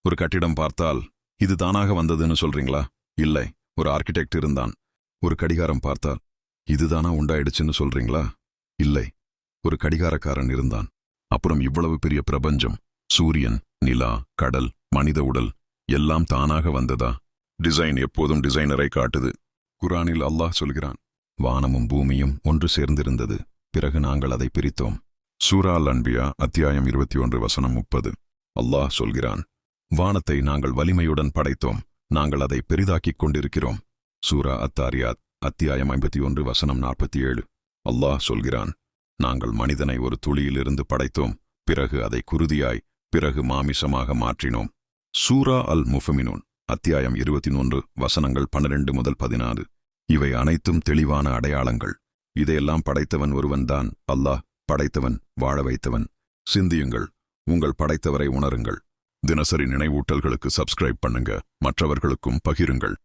ஒரு கட்டிடம் பார்த்தால் இது தானாக வந்ததுன்னு சொல்றீங்களா? இல்லை, ஒரு ஆர்கிடெக்ட் இருந்தான். ஒரு கடிகாரம் பார்த்தால் இதுதானா உண்டாயிடுச்சுன்னு சொல்றீங்களா? இல்லை, ஒரு கடிகாரக்காரன் இருந்தான். அப்புறம் இவ்வளவு பெரிய பிரபஞ்சம், சூரியன், நிலா, கடல், மனித உடல் எல்லாம் தானாக வந்ததா? டிசைன் எப்போதும் டிசைனரை காட்டுது. குர்ஆனில் அல்லாஹ் சொல்கிறான், வானமும் பூமியும் ஒன்று சேர்ந்திருந்தது, பிறகு நாங்கள் அதை பிரித்தோம். சூரா அல் அன்பியா அத்தியாயம் 21 வசனம் 30. அல்லாஹ் சொல்கிறான், வானத்தை நாங்கள் வலிமையுடன் படைத்தோம், நாங்கள் அதை பெரிதாக்கிக் கொண்டிருக்கிறோம். சூரா அத்தாரியாத் அத்தியாயம் 51 வசனம் 47. அல்லாஹ் சொல்கிறான், நாங்கள் மனிதனை ஒரு துளியிலிருந்து படைத்தோம், பிறகு அதை குருதியாய், பிறகு மாமிசமாக மாற்றினோம். சூரா அல் முஃமினூன் அத்தியாயம் 21 வசனங்கள் 12 முதல் 16. இவை அனைத்தும் தெளிவான அடையாளங்கள். இதையெல்லாம் படைத்தவன் ஒருவன்தான் அல்லாஹ். படைத்தவன், வாழ வைத்தவன். சிந்தியுங்கள், உங்கள் படைத்தவரை உணருங்கள். தினசரி நினைவூட்டல்களுக்கு சப்ஸ்கிரைப் பண்ணுங்க, மற்றவர்களுக்கும் பகிருங்கள்.